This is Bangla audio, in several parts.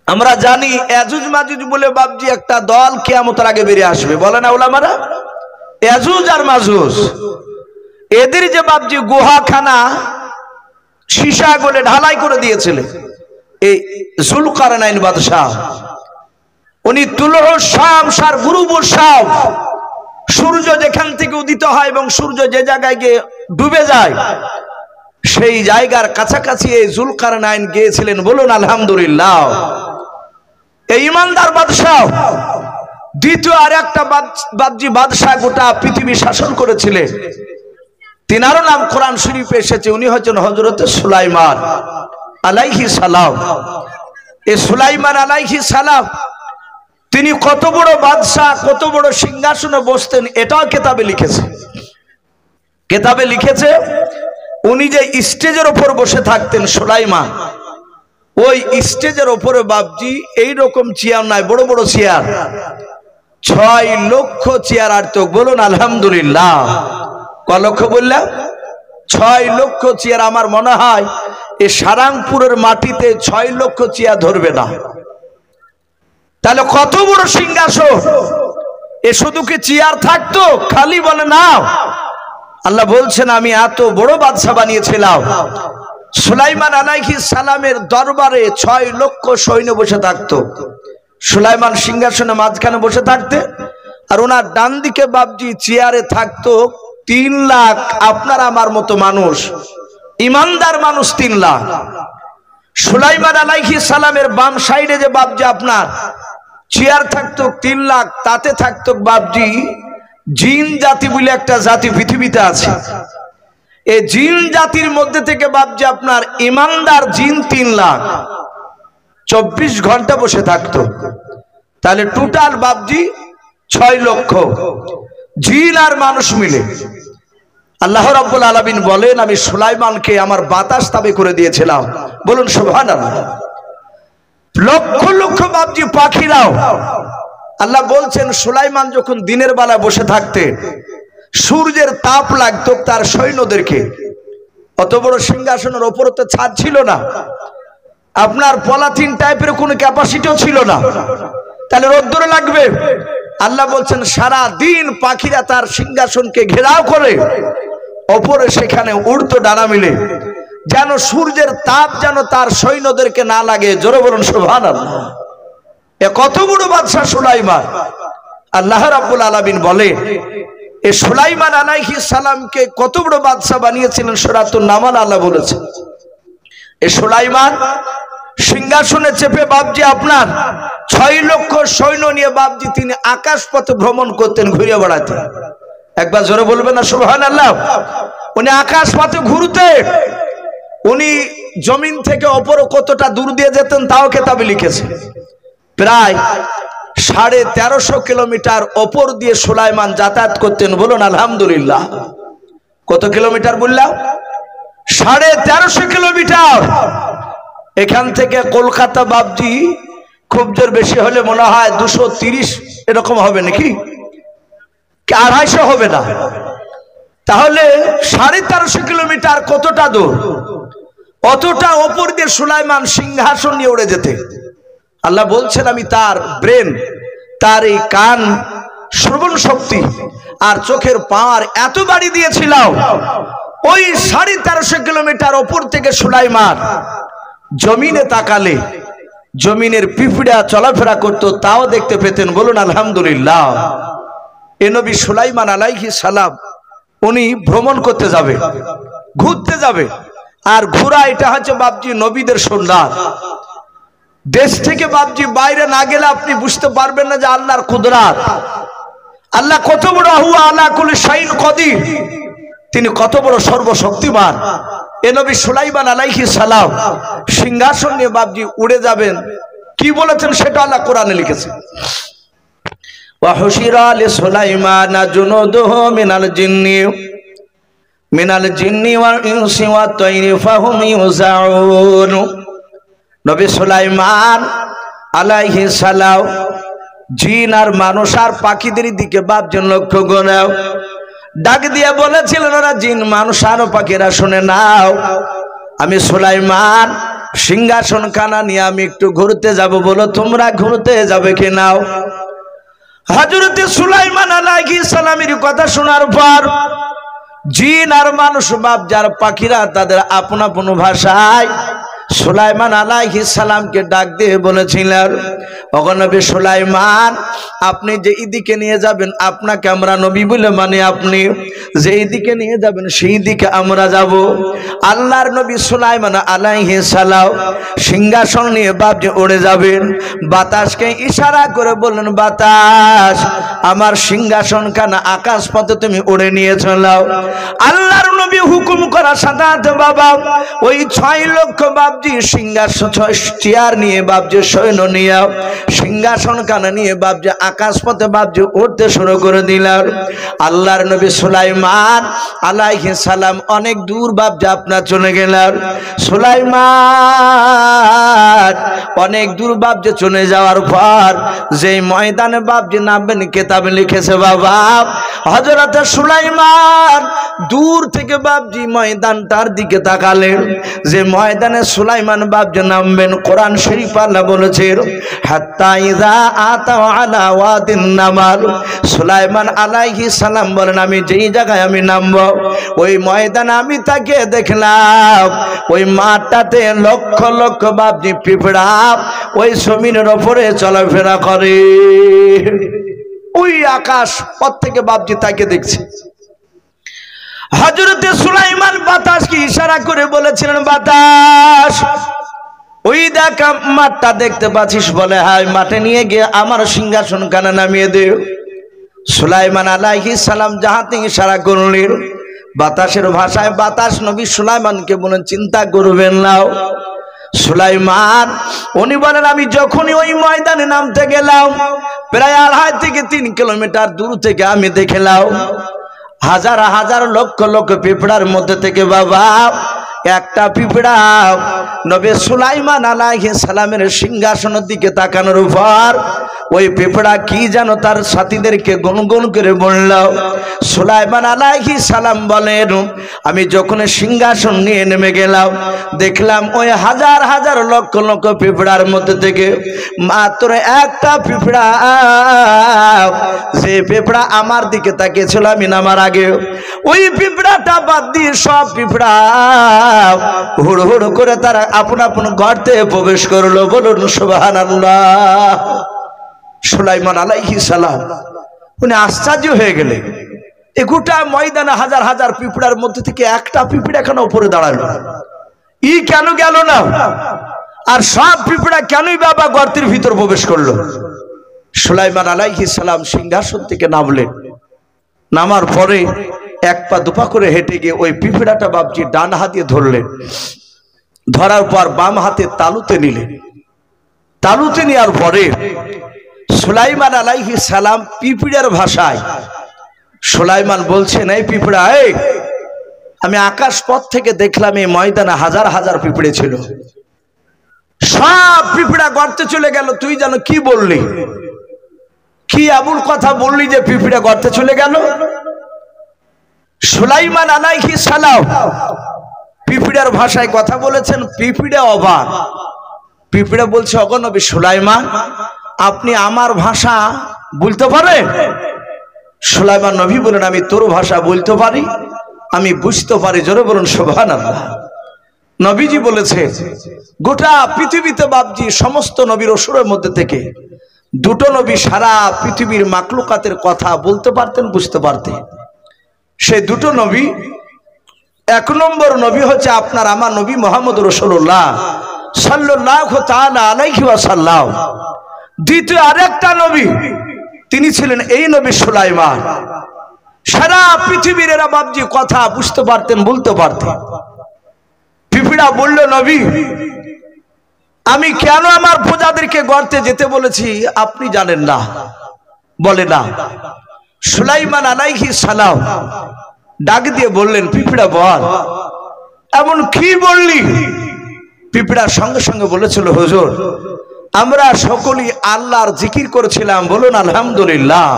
আমরা জানি ইয়াজুজ মাজুজ বলে বাপজি একটা দল কিয়ামতের আগে বেরিয়ে আসবে, বলে না উলামারা? ইয়াজুজ আর মাজুজ এদের যে বাপজি গুহাখানা সীসা গলে ঢালাই করে দিয়েছিলেন এই যুলকারনাইন বাদশাহ, উনি তুলহ শামস আর গুরুব শাম, সূর্য যেখান থেকে উদিত হয় এবং সূর্য যে জায়গায় গিয়ে ডুবে যায় সেই জায়গার কাছাকাছি এই যুলকারনাইন গিয়েছিলেন। বলুন আলহামদুলিল্লাহ। এই ইমানদার বাদশাহ দ্বিতীয় আর একটা বাদজি বাদশাহ গোটা পৃথিবী শাসন করেছিলেন, তিনারও নাম কোরআন শরীফে এসেছে। উনি হচ্ছেন হযরত সুলাইমান আলাইহিস সালাম। এই সুলাইমান আলাইহিস সালাম তিনি কত বড় বাদশাহ, কত বড় সিংহাসনে বসতেন এটাও কিতাবে লিখেছে। কিতাবে লিখেছে উনি যে স্টেজের উপর বসে থাকতেন সুলাইমান, ওই স্টেজের উপরে বাপজি এইরকম চেয়ার নাই, বড় বড় চেয়ার, 6 লক্ষ চেয়ার আর তো। বলুন আলহামদুলিল্লাহ। ক লক্ষ বললাম? 6 লক্ষ চেয়ার। আমার মনে হয় এই সারাংপুরের মাটিতে 6 লক্ষ চেয়ার ধরবে না। তাহলে কত বড় সিংহাসন! এ শুধু কি চেয়ার থাকতো খালি? বলে না, আল্লাহ বলছেন আমি এত বড় বাদশা বানিয়েছিলাম। সুলাইমান আলাইহিস সালামের দরবারে 6 লক্ষ সৈন্য বসে থাকতো। সুলাইমান সিংহাসনে মাঝখানে বসে থাকতে, আর ওনার ডান দিকে বাপজি চেয়ারে থাকতো 3 লাখ আপনার আমার মতো মানুষ, ইমানদার মানুষ 3 লাখ। সুলাইমান আলাইহিস সালামের বাম সাইডে যে বাপজি আপনার চেয়ার থাকতো 3 লাখ, তাতে থাকতো বাপজি জিন জাতি বলে একটা জাতি পৃথিবীতে আছে। এই জিন জাতির মধ্যে থেকে বাপজি আপনার ইমানদার জিন 3 লাখ 24 ঘন্টা বসে থাকতো। তাহলে টোটাল বাপজি 6 লক্ষ জিন আর মানুষ মিলে। আল্লাহ রাব্বুল আলামিন বলেন আমি সুলাইমানকে আমার বাতাস তাবে করে দিয়েছিলাম। বলুন সুবহানাল্লাহ। লক্ষ লক্ষ বাপজি পাখিরাও, আল্লাহ বলছেন সুলাইমান যখন দিনের বেলা বসে থাকতেন সূর্যের তাপ লাগতো তার সৈন্যদেরকে। অত বড় সিংহাসনের ওপরে তো ছাদ ছিল না, আপনার পলিথিন টাইপের কোনো ক্যাপাসিটিও ছিল না, তাহলে রোদ্দুর লাগবে। আল্লাহ বলছেন সারা দিন পাখিরা তার সিংহাসনকে ঘেরাও করে ওপরে সেখানে উড়তো ডানা মিলে, যেন সূর্যের তাপ যেন তার সৈন্যদেরকে না লাগে। জোরে বলুন সুবহানাল্লাহ। এ কত বড় বাদশা সুলাইমান! আল্লাহ রাব্বুল আলামিন বলে এ সুলাইমান আলাইহিস সালামকে কত বড় বাদশা বানিয়েছিলেন সূরাতুন নামাল আল্লাহ বলেছে। এ সুলাইমান সিংহাসনে চেপে বাপজি আপনার 6 লক্ষ সৈন্য নিয়ে বাপজি তিনি আকাশ পথে ভ্রমণ করতেন, ঘুরে বেড়াতেন। একবার জোরে বলবেন না সুবহানাল্লাহ। উনি আকাশ পথে ঘুরতেন, উনি জমিন থেকে উপরে কতটা দূর দিয়ে যেতেন তাও কিতাবে লিখেছে। প্রায় 1350 কিলোমিটার ওপর দিয়ে সুলাইমান যাতায়াত করতেন। বলুন আলহামদুলিল্লাহ। কত কিলোমিটার বললাম? 1350 কিলোমিটার। এখান থেকে কলকাতা বাপজি খুব জোর বেশি হলে মনে হয় 230 এরকম হবে নাকি, 250 হবে না। তাহলে 1350 কিলোমিটার কতটা দূর? অতটা ওপর দিয়ে সুলাইমান সিংহাসন নিয়ে উড়ে যেতে। আল্লাহ বলছেন আমি তার ব্রেন, তার এই কান, শ্রবণ শক্তি আর চোখের পাওয়ার এত বাড়ি দিয়েছিলাম, ওই 1350 কিলোমিটার ওপর থেকে সুলাইমান জমিনে তাকালে জমিনের পিঁপড়া চলাফেরা করতো তাও দেখতে পেতেন। বলুন আলহামদুলিল্লাহ। এ নবী সুলাইমান আলাইহিস সালাম উনি ভ্রমণ করতে যাবে, ঘুরতে যাবে। আর ঘোরা এটা হচ্ছে বাপজি নবীদের সুন্নাত। দেশ থেকে বাপজি বাইরে না গেলে আপনি বুঝতে পারবেন না যে আল্লাহর কুদরত, আল্লাহ কত বড়, হুয়া আলা কুল্লি শাইইন কদির, তিনি কত বড় সর্বশক্তিমান। এ নবী সুলাইমান আলাইহিস সালাম সিংহাসন নিয়ে বাপজি উড়ে যাবেন। কি বলেছেন সেটা আল্লাহ কোরআনে লিখেছে। ওয়া হুশিরা লিসুলাইমানা জুনুদুহু মিনাল জিন্নি ওয়াল ইনসি ওয়াত তায়রি ফাহুম ইউজাউন। নবী সুলাইমান আলাইহিস সালাম জিন আর মানুষ আর পাখিদের দিকে বাপজি লক্ষ্য করে ডাক দিয়ে বলেছিলেন ওরা জিন মানুষ আর পাখিরা শুনে নাও, আমি সুলাইমান সিংহাসন খানা নিয়ে আমি একটু ঘুরতে যাব, বলো তোমরা ঘুরতে যাবে কি নাও? হযরত সুলাইমান আলাইহিস সালামের কথা শোনার পর জিন আর মানুষ বাপ যার পাখিরা তাদের আপন আপন ভাষায় সুলাইমান আলাইহিস সালামকে ডাক দিয়ে বলেছিলেন, ওগো নবী সুলাইমান, আপনি যে দিকে নিয়ে যাবেন আপনাকে আমরা নবী বলে মানে, আপনি যেই দিকে নিয়ে যাবেন সেই দিকে আমরা যাব। আল্লাহর নবী সুলাইমান আলাইহিস সালাম সিংহাসন নিয়ে বাপজি উড়ে যাবেন। বাতাসকে ইশারা করে বললেন, বাতাস আমার সিংহাসন খানা আকাশ পথে তুমি উড়ে নিয়ে চলাও। আল্লাহর নবী হুকুম করা সাথে বাবা ওই 6 লক্ষ বাপজি সিংহাসন চেয়ার নিয়ে বাপজি সৈন্য নিয়ে সিংহাসন খানা নিয়ে বাপজি আকাশ পথে বাপজি উঠতে শুরু করে দিলেন। আল্লাহর নবী সুলাইমান আলাইহিস সালাম অনেক দূর বাপজি আপনার চলে গেলেন। সুলাইমান অনেক দূর বাপজি চলে যাওয়ার পর যেই ময়দানে বাপজি নামবেন কিতাবে লিখেছে বাবা হযরত সুলাইমান দূর থেকে বাপজি ময়দানটার দিকে তাকালেন। যে ময়দানে সুলাইমান বাপজি নামবেন কোরআন শরীফ আল্লাহ বলেছে, হাত্তা ইযা আতা আলা ওয়াদিন নামাল। সুলাইমান আলাইহিস সালাম বলেন, আমি যেই জায়গায় আমি নামবো ওই ময়দানে আমি তাকে দেখলাম ওই মাঠটাতে লক্ষ লক্ষ বাপজি পিঁপড়া ওই জমিনের উপরে চলাফেরা করে। ওই আকাশ পথ থেকে বাপজি তাকে দেখছে। হযরতে সুলাইমান বাতাসকে ইশারা করে বলেছিলেন, বাতাস ওই দেখ মাঠটা দেখতে পাচ্ছিস? বলে হ্যাঁ, মাঠে নিয়ে গিয়ে আমার সিংহাসন খানা নামিয়ে দে। সুলাইমান আলাইহিস সালাম যাহাতে ইশারা করলেন বাতাসের ভাষায় বাতাস নবী সুলাইমানকে বলেন, চিন্তা করবেন না। সুলাইমান উনি বলেন, আমি যখনই ওই ময়দানে নামতে গেলাম প্রায় 2.5 থেকে 3 কিলোমিটার দূর থেকে আমি দেখলাম হাজার হাজার লক্ষ লক্ষ পিঁপড়ার মধ্যে থেকে বাবা একটা পিঁপড়া নবী সুলাইমান আলাইহিস সালামের সিংহাসনের দিকে তাকানোর পর ওই পিঁপড়া কি যেন তার সাথীদেরকে গুনগুন করে বলল। সুলাইমান আলাইহিস সালাম বলেন, আমি যখন সিংহাসন নিয়ে নেমে গেলাম দেখলাম ওই হাজার হাজার লক্ষ লক্ষ পিঁপড়ার মধ্যে থেকে মাত্র একটা পিঁপড়া, যে পিঁপড়া আমার দিকে তাকিয়েছিল আমি নামার আগে, ওই পিঁপড়াটা বাদ দিয়ে সব পিঁপড়া হুড় হুড় করে তারা আপন আপন গর্তে প্রবেশ করলো। বলুন সুবহানাল্লাহ। সুলাইমান আলাইহিস সালাম উনি আশ্চর্য হয়ে গেলেন, এই গোটা ময়দানে হাজার হাজার পিঁপড়ার মধ্যে থেকে একটা পিঁপড়া কেন উপরে দাঁড়ালো, ই কেন গেল না? আর সব পিঁপড়া কেনই বাবা গর্তের ভিতর প্রবেশ করলো? সুলাইমান আলাইহিস সালাম সিংহাসন থেকে নামলেন। নামার পরে 1 পা 2 পা করে হেঁটে গিয়ে ওই পিঁপড়াটা বাপজি ডান হাতে ধরলেন। ধরার পর বাম হাতে তালুতে নিলেন। তালুতে নেওয়ার পরে সুলাইমান আলাইহিস সালাম পিঁপড়ার ভাষায় সুলাইমান বলছেন, এই পিঁপড়া, এই আমি আকাশ পথ থেকে দেখলাম এই ময়দানে হাজার হাজার পিঁপড়ে ছিল, সব পিঁপড়া গর্তে চলে গেল, তুই যেন কি বললি, কি এমন কথা বললি যে পিঁপড়া গর্তে চলে গেল? সুলাইমান আলাইহিস সালাম পিঁপড়ার ভাষায় কথা বলেছেন। পিঁপড়া অবাক। পিঁপড়া বলছে, ওগো নবী সুলাইমান, আপনি আমার ভাষা বলতে পারেন? সুলাইমান নবী বলেন, আমি তোর ভাষা বলতে পারি, আমি বুঝতে পারি। জোরে বলুন সুবহানাল্লাহ। নবীজি বলেছে গোটা পৃথিবীতে বাপজি সমস্ত নবীর অসুরের মধ্যে থেকে 2টো নবী সারা পৃথিবীর মাকলুকাতের কথা বলতে পারতেন, বুঝতে পারতেন। সেই 2টো নবী, 1 নম্বর নবী হচ্ছে আপনার আমার নবী মুহাম্মদ রাসূলুল্লাহ সাল্লাল্লাহু তাআলা আলাইহি ওয়াসাল্লাম। দ্বিতীয় আরেকটা নবী তিনি ছিলেন এই নবী সুলাইমান। সারা পৃথিবীর এরা বাপজি কথা বুঝতে পারতেন, বলতে পারতেন। পিঁপড়া বলল, নবী আমি কেন আমার প্রজাদেরকে গর্তে যেতে বলেছি আপনি জানেন না? বলে না। সুলাইমান আলাইহিস সালাম ডাক দিয়ে বললেন, পিঁপড়া বল, এমন কি বললি? পিঁপড়ার সঙ্গে সঙ্গে বলেছিল, হুজুর আমরা সকলেই আল্লাহর জিকির করেছিলাম, বলুন আলহামদুলিল্লাহ।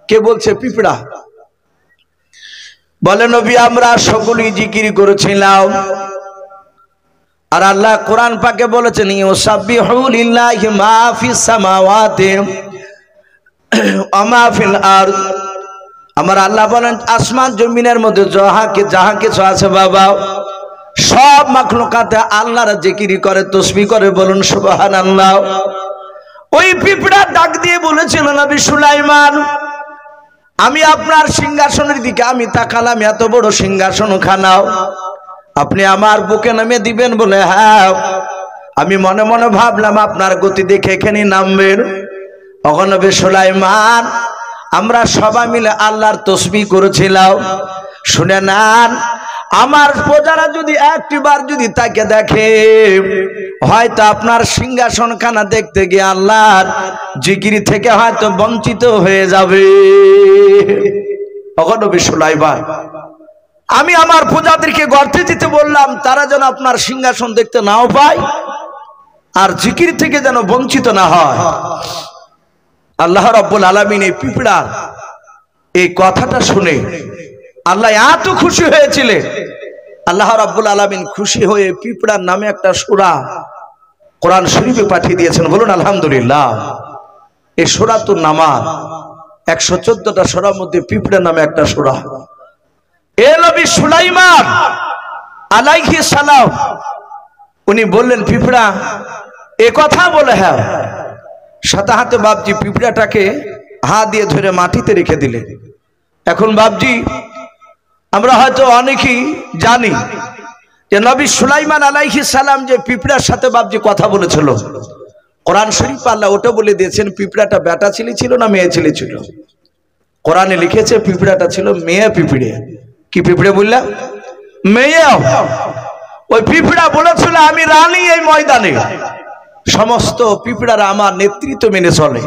কে বলছে? পিঁপড়া। বলে, নবী আমরা সকলেই জিকির করেছিলাম, আর আল্লাহ কোরআন পাকে বলেছেন ইউসাব্বিহু লিল্লাহি মা ফিস সামাওয়াতি ওয়া মা ফিল আরদ। আমার আল্লাহ বলেন আসমান জমিনের মধ্যে যাহা কিছু আছে বাবা, সব মাখলুকাতে আল্লাহর জিকির করে, তাসবিহ করে, বলুন সুবহানাল্লাহ। ওই পিঁপড়া ডাক দিয়ে বলেছিল নবী সুলাইমান, আমি আপনার সিংহাসনের দিকে আমি তাকালাম, এত বড় সিংহাসন খানাও আপনি আমার বুকে নামে দিবেন বলে, হ্যাঁ। আমি মনে মনে ভাবলাম আপনার গতি দেখে এখানে নামবেন। তখন নবী সুলাইমান আমরা সবাই মিলে আল্লাহর তাসবিহ করেছিলাম। শুনে নেন, আমার প্রজারা যদি একটিবার যদি তাকে দেখে, হয়তো আপনার সিংহাসন খানা দেখতে গিয়ে আল্লাহর জিকির থেকে হয়তো বঞ্চিত হয়ে যাবে। তখন নবী সুলাইমান আমি আমার প্রজাদেরকে গর্তে দিতে বললাম, তারা যেন আপনার সিংহাসন দেখতে নাও পায় আর জিকির থেকে যেন বঞ্চিত না হয়। আল্লাহ রাব্বুল আলামিন এই পিঁপড়ার এই কথাটা শুনে আল্লাহ এত খুশি হয়েছিলেন। আল্লাহ রাব্বুল আলামিন খুশি হয়ে পিঁপড়ার নামে একটা সূরা কোরআন শরীফে পাঠিয়ে দিয়েছেন, বলুন আলহামদুলিল্লাহ। এই সূরাতুন নামাল 114টা সূরার মধ্যে পিঁপড়া নামে একটা সূরা। এ নবী সুলাইমান আলাইহিস সালাম উনি বললেন, পিঁপড়া এ কথা বলে, হ্যাঁ। সাথে হাতে বাপজি পিঁপড়াটাকে হাত দিয়ে ধরে মাটিতে রেখে দিলেন। এখন বাপজি আমরা হয়তো অনেকেই জানি যে নবী সুলাইমান আলাইহিস সালাম যে পিঁপড়ার সাথে বাপজি কথা বলেছিল, কোরআন শরীফ আল্লাহ ওটা বলে দিয়েছেন পিঁপড়াটা বেটা ছেলে ছিল না মেয়ে ছেলে ছিল। কোরআনে লিখেছে পিঁপড়াটা ছিল মেয়ে পিঁপড়ে। কি পিঁপড়ে বললাম? মেয়ে। ওই পিঁপড়া বলেছিল আমি রানী এই ময়দানে, সমস্ত পিঁপড়ারা আমার নেতৃত্ব মেনে চলে।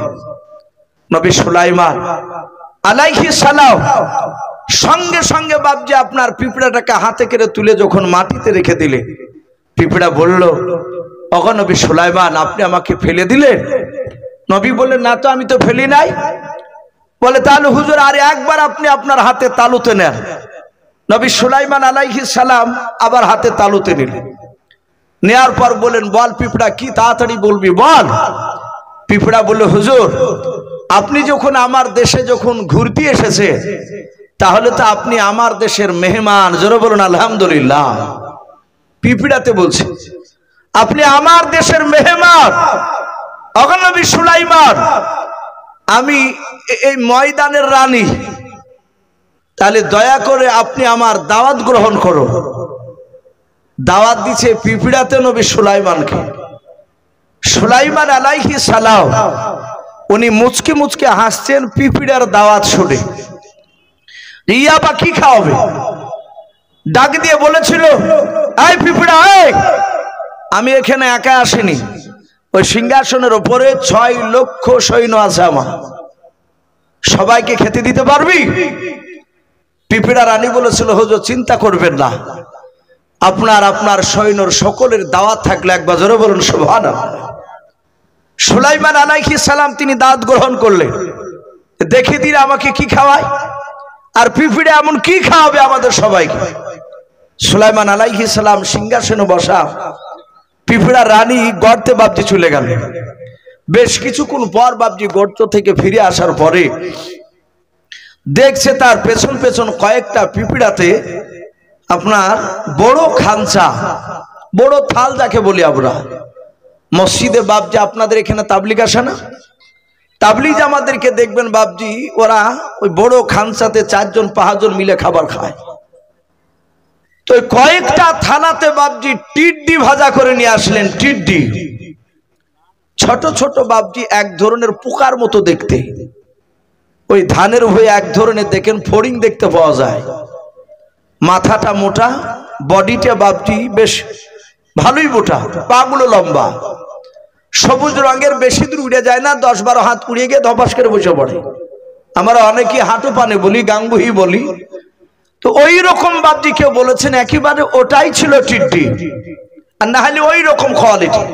নবী সুলাইমান আলাইহিস সালাম সঙ্গে সঙ্গে বাপজি আপনার পিঁপড়াটাকে হাতে করে তুলে যখন মাটিতে রেখে দিলে, পিঁপড়া বলল, ওগো নবী সুলাইমান আপনি আমাকে ফেলে দিলেন? নবী বললেন, না তো আমি তো ফেলি নাই। বলে তাহলে হুজুর আরে একবার আপনি আপনার হাতে তালুতে নেন। নবী সুলাইমান আলাইহিস সালাম আবার হাতে তালুতে নিলেন। নেয়ার পর বলেন, বল পিঁপড়া কি তাড়াতাড়ি বলবি বল। পিঁপড়া বলল, হুজুর আপনি যখন আমার দেশে যখন ঘুরতে এসেছে, তাহলে তো আপনি আমার দেশের মেহমান। জোরে বলুন আলহামদুলিল্লাহ। পিঁপড়াতে বলছে আপনি আমার দেশের মেহমান। ওগো নবী সুলাইমান আমি এই ময়দানের রানী, তাহলে দয়া করে আপনি আমার দাওয়াত গ্রহণ করুন। দাওয়াত দিচ্ছে পিঁপড়াতে নবী সুলাইমানকে। সুলাইমান আলাইহিস সালাম উনি মুচকে মুচকে হাসছেন পিঁপড়ার দাওয়াত শুনে। ইয়া বা কি খাওয়াবে? ডাক দিয়ে বলেছিল, এই পিঁপড়া এই, আমি এখানে একা আসিনি, ওই সিংহাসনের উপরে 6 লক্ষ সৈন্য আছে আমার, সবাইকে খেতে দিতে পারবি? পিঁপড়া রানী বলেছিল, হুজুর চিন্তা করবেন না, আপনার সৈন্যর সকলের দাওয়াত থাকলে একবার জোরে বলুন সুবহানাল্লাহ। সুলাইমান আলাইহিস সালাম তিনি দাওয়াত গ্রহণ করলেন। দেখে দিন আমাকে কি খাওয়ায়, আর পিঁপড়ে এমন কি খাওয়াবে আমাদের সবাইকে। সুলাইমান আলাইহিস সালাম সিংহাসনে বসা, পিঁপড়া রানী গর্তে বাপজি চলে গেল। বেশ কিছুক্ষণ পর বাপজি গর্ত থেকে ফিরে আসার পরে দেখছে তার পেছন পেছন কয়েকটা পিঁপড়াতে আপনার বড় খাঞ্চা, বড় থাল যাকে বলি আমরা মসজিদে বাপজি, আপনাদের এখানে তাবলিগ আসে না? তাবলিগ আমাদেরকে দেখবেন বাপজি ওরা ওই বড় খাঞ্চাতে 4 জন 5 জন মিলে খাবার খায়। তো কয়েকটা থালাতে বাপজি টিড্ডি ভাজা করে নিয়ে আসলেন। টিড্ডি ছোট ছোট বাপজি এক ধরনের পোকার মতো দেখতে, ওই ধানের হয়ে এক ধরনের দেখেন ফড়িং দেখতে পাওয়া যায়। মাথাটা মোটা, বডিটা বাপজি বেশ ভালোই মোটা, পাগুলো লম্বা, সবুজ রঙের, বেশি দূর উড়ে যায় না, 10-12 হাত উড়িয়ে গিয়ে ধপাস করে বসে পড়ে। আমরা অনেকে হাঁটু পানে বলি, গাঙ্গুহি বলি। তো ওই রকম বাপজি কেউ বলেছেন একেবারে ওটাই ছিল টিড্ডি, আর না হলে ওই রকম কোয়ালিটি।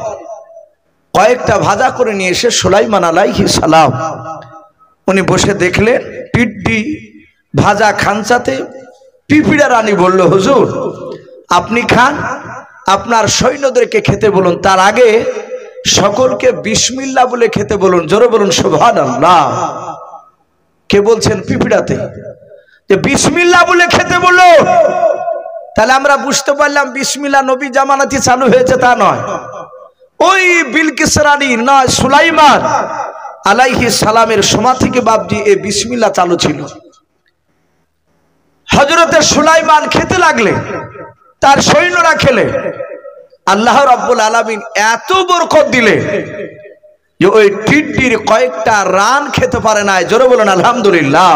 কয়েকটা ভাজা করে নিয়ে এসে সুলাইমান আলাইহিস সালাম উনি বসে দেখলেন টিড্ডি ভাজা খাঞ্চাতে। পিঁপড়া রানী বলল, হুজুর আপনি খান, আপনার সৈন্যদেরকে খেতে বলুন, তার আগে সকলকে বিসমিল্লাহ বলে খেতে বলুন। জোরে বলুন সুবহানাল্লাহ। কে বলছেন পিপিড়াতে যে বিসমিল্লাহ বলে খেতে বলুন? তাহলে আমরা বুঝতে পারলাম বিসমিল্লাহ নবী জামানাতে চালু হয়েছে তা নয়, ওই বিলকিস রানী নয়, সুলাইমান আলাইহিস সালামের সময় থেকে বাপজি এই বিসমিল্লাহ চালু ছিল। হযরতে সুলাইমান খেতে লাগলে, তার সৈন্যরা খেলে, আল্লাহ রাব্বুল আলামিন এত বরকত দিলে যে ওই টিট্টির কয়েকটা রান খেতে পারে না। জোরে বলুন আলহামদুলিল্লাহ।